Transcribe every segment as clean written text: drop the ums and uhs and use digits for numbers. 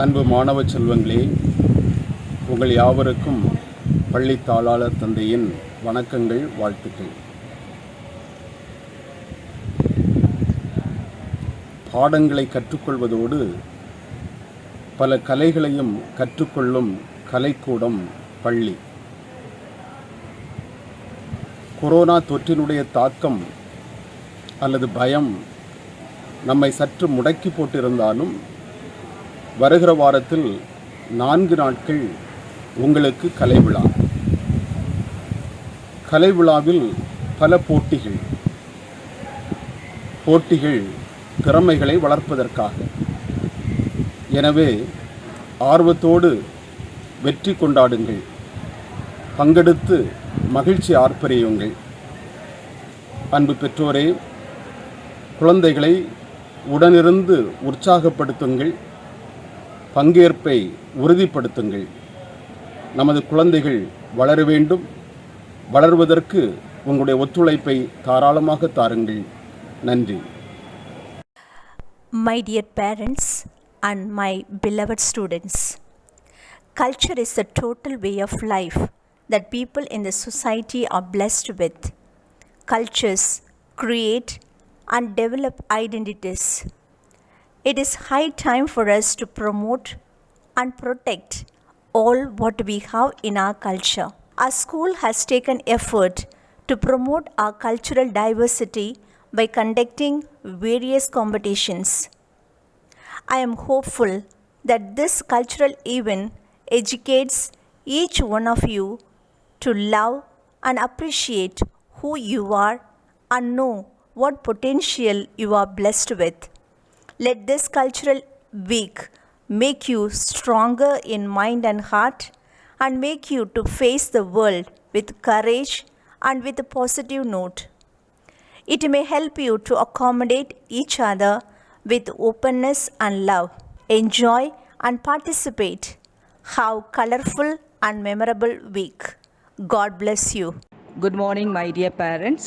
அன்பு மாணவ செல்வங்களே, உங்கள் யாவருக்கும் பள்ளி தாளாளர் தந்தையின் வணக்கங்கள், வாழ்த்துக்கள். பாடங்களை கற்றுக்கொள்வதோடு பல கலைகளையும் கற்றுக்கொள்ளும் கலைக்கூடம் பள்ளி. கொரோனா தொற்றினுடைய தாக்கம் அல்லது பயம் நம்மை சற்று முடக்கி போட்டிருந்தாலும் வருகிற வாரத்தில் 4 நாட்கள் உங்களுக்கு கலை விழா. கலை விழாவில் பல போட்டிகள் திறமைகளை வளர்ப்பதற்காக. எனவே ஆர்வத்தோடு வெற்றி கொண்டாடுங்கள், பங்கெடுத்து மகிழ்ச்சி ஆர்ப்பரியுங்கள். அன்பு பெற்றோரே, குழந்தைகளை உடனிருந்து உற்சாகப்படுத்துங்கள், பங்கேற்பை உறுதிப்படுத்துங்கள். நமது குழந்தைகள் வளர வேண்டும். வளர்வதற்கு உங்களுடைய ஒத்துழைப்பை தாராளமாக தாருங்கள். நன்றி. My dear parents and my beloved students, culture is a total way of life that people in the society are blessed with. Cultures create and develop identities. It is high time for us to promote and protect all what we have in our culture. Our school has taken effort to promote our cultural diversity by conducting various competitions. I am hopeful that this cultural event educates each one of you to love and appreciate who you are and know what potential you are blessed with. Let this cultural week make you stronger in mind and heart and make you to face the world with courage and with a positive note. It may help you to accommodate each other with openness and love. Enjoy and participate. Have colorful and memorable week. God bless you. Good morning, my dear parents.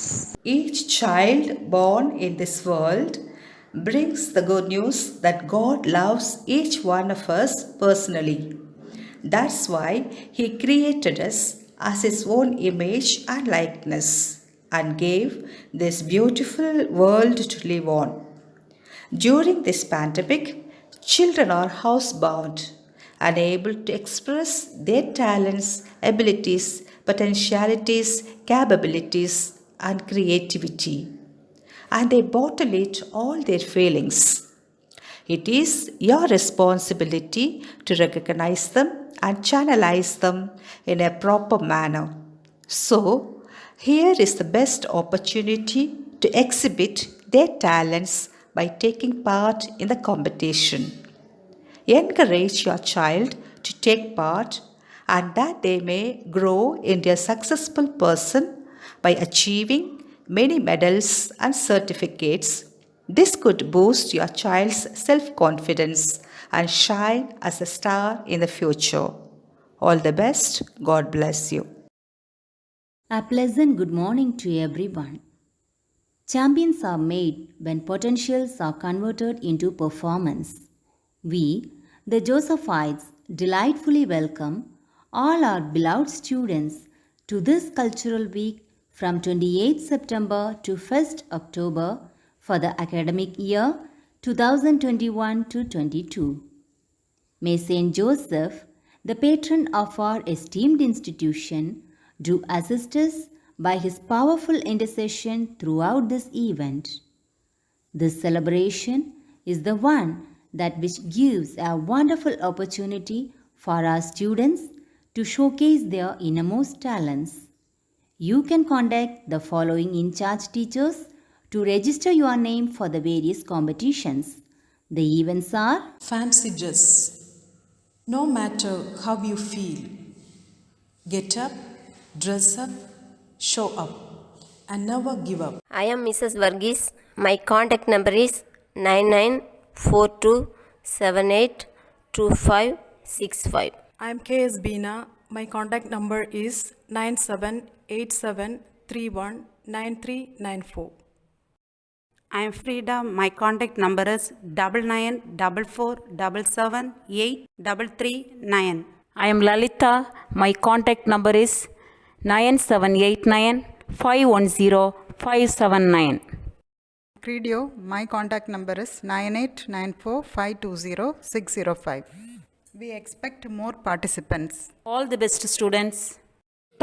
Each child born in this world brings the good news that God loves each one of us personally. That's why He created us as His own image and likeness and gave this beautiful world to live on. During this pandemic, children are housebound, unable to express their talents, abilities, potentialities, capabilities, and creativity. And they bottle it all their feelings. It is your responsibility to recognize them and channelize them in a proper manner. So, here is the best opportunity to exhibit their talents by taking part in the competition. Encourage your child to take part and that they may grow into a successful person by achieving many medals and certificates. This could boost your child's self-confidence and shine as a star in the future. All the best. God bless you. A pleasant good morning to everyone. Champions are made when potentials are converted into performance. We, the Josephites, delightfully welcome all our beloved students to this cultural week from 28th September to 1st October for the academic year 2021-22. May Saint Joseph, the patron of our esteemed institution, do assist us by his powerful intercession throughout this event. This celebration is the one that which gives a wonderful opportunity for our students to showcase their innermost talents. You can contact the following in-charge teachers to register your name for the various competitions. The events are Fancy dress. No matter how you feel, get up, dress up, show up, and never give up. I am Mrs. Varghese. My contact number is 9942782565. I am KS Beena. My contact number is 9787319394. I am Frida. My contact number is 9944777839. I am Lalita. My contact number is 9789510579. Credio, my contact number is 9894520605. We expect more participants. All the best, students.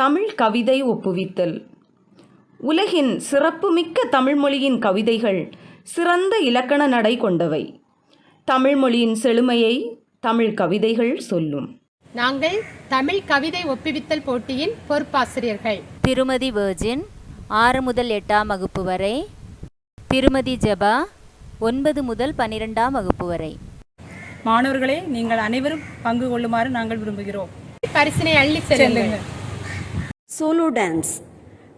Tamil கவிதை ஒப்புவித்தல். உலகின் சிறப்புமிக்க தமிழ்மொழியின் கவிதைகள் சிறந்த இலக்கண நடை கொண்டவை. தமிழ்மொழியின் செழுமையை தமிழ் கவிதைகள் சொல்லும். நாங்கள் தமிழ் கவிதை ஒப்புவித்தல் போட்டியின் பொறுப்பாசிரியர்கள். திருமதி வெர்ஜின் 6 முதல் 8ஆம் வகுப்பு வரை, திருமதி ஜெபா 9 முதல் 12ஆம் வகுப்பு வரை. மாணவர்களே, நீங்கள் அனைவரும் பங்கு கொள்ளுமாறு நாங்கள் விரும்புகிறோம். பரிசினை அள்ளி செல்லுங்கள். Solo dance.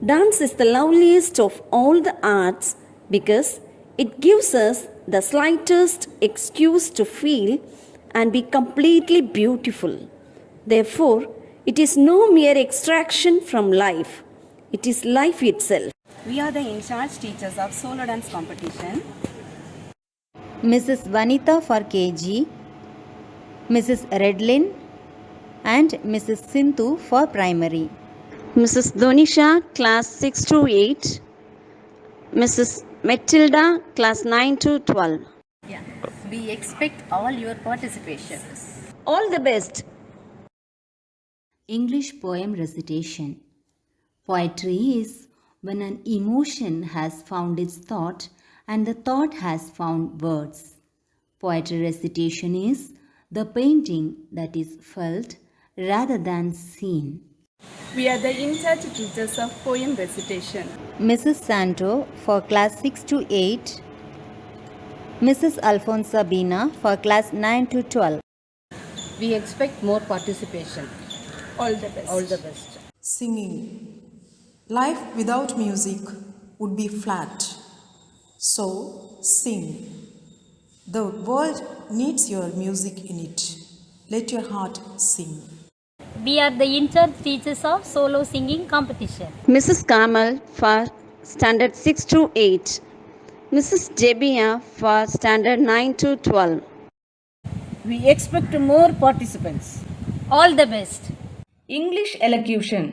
Dance is the loveliest of all the arts because it gives us the slightest excuse to feel and be completely beautiful. Therefore, it is no mere extraction from life. It is life itself. We are the in-charge teachers of solo dance competition. Mrs. Vanitha for KG, Mrs. Redlin and Mrs. Sindhu for primary. Mrs. Donisha, class 6 to 8. Mrs. Matilda, class 9 to 12. We expect all your participation. All the best. English poem recitation. Poetry is when an emotion has found its thought and the thought has found words. Poetry recitation is the painting that is felt rather than seen. We are the in-charge teachers of poem recitation. Mrs. Santo for class 6 to 8. Mrs. Alfonsa Bina for class 9 to 12. We expect more participation. All the best. All the best. Singing. Life without music would be flat. So, sing. The world needs your music in it. Let your heart sing. We are the in-charge teachers of solo singing competition. Mrs. Kamal for standard 6 to 8. Mrs. Jebia for standard 9 to 12. We expect more participants. All the best. English elocution.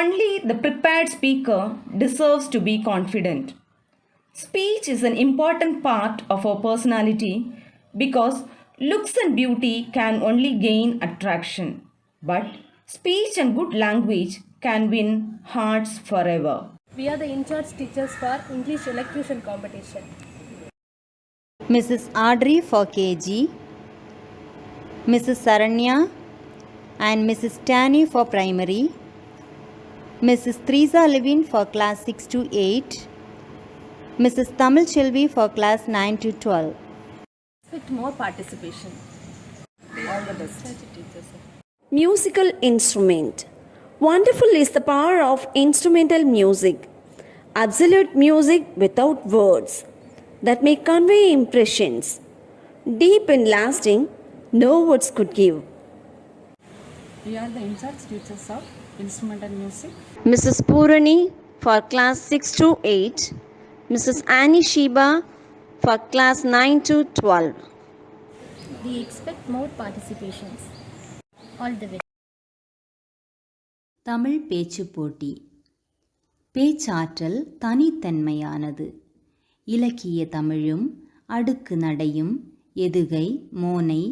Only the prepared speaker deserves to be confident. Speech is an important part of our personality because looks and beauty can only gain attraction. But speech and good language can win hearts forever. We are the in-charge teachers for English elocution competition. Mrs. Audrey for KG, Mrs. Saranya and Mrs. Tani for primary, Mrs. Teresa Levin for class 6 to 8, Mrs. Tamil Chelvi for class 9 to 12. With more participation. All the best. Musical instrument. Wonderful is the power of instrumental music. Absolute music without words that may convey impressions, deep and lasting, no words could give. We are the in-charge teachers of instrumental music. Mrs. Purani for class 6 to 8. Mrs. Annie Sheba for class 9 to 12. We expect more participations. All the way. Tamil பேச்சு போட்டி. பேச்சாற்றல் தனித்தன்மையானது. இலக்கிய தமிழும் அடுக்கு நடையும் எதுகை மோனை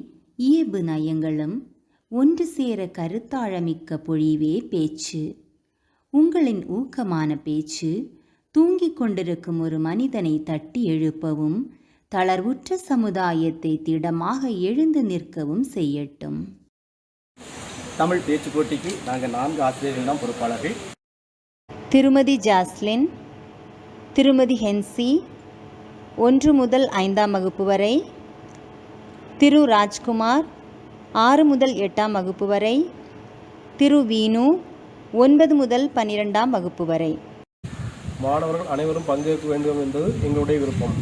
இயல்பு நயங்களும் ஒன்று சேர கருத்தாழமிக்க பொழிவே பேச்சு. உங்களின் ஊக்கமான பேச்சு தூங்கிக் கொண்டிருக்கும் ஒரு மனிதனை தட்டி எழுப்பவும் தளர்வுற்ற சமுதாயத்தை திடமாக எழுந்து நிற்கவும் செய்யட்டும். தமிழ் பேச்சு போட்டிக்கு நாங்கள் 4 ஆசிரியர்கள் தான் பொறுப்பாளர்கள். திருமதி ஜாஸ்லின், திருமதி ஹென்சி 1 முதல் 5ஆம் வகுப்பு வரை, திரு ராஜ்குமார் 6 முதல் 8ஆம் வகுப்பு வரை, திரு வீணு 9 முதல் 12ஆம் வகுப்பு வரை. மாணவர்கள் அனைவரும் பங்கேற்க வேண்டும் என்பது எங்களுடைய விருப்பம்.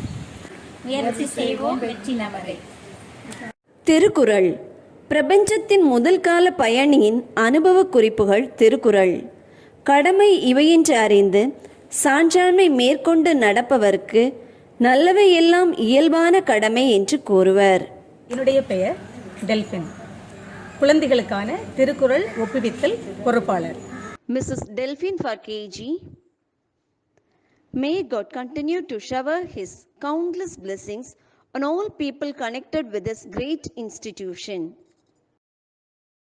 முயற்சி செய்வோம், வெற்றி நமதே. திருக்குறள். பிரபஞ்சத்தின் முதல் கால பயணியின் அனுபவ குறிப்புகள் திருக்குறள். கடமை இவையென்று அறிந்து சான்றாண்மை மேற்கொண்டு நடப்பவர்க்கு நல்லவை எல்லாம் இயல்பான கடமை என்று கூறுவர். என்னுடைய பெயர் டெல்பின். குழந்தைகளுக்கான திருக்குறள் ஒப்புவித்தல் பொறுப்பாளர். Mrs. Delphine for KG. May God continue to shower His countless blessings on all people connected with this great institution.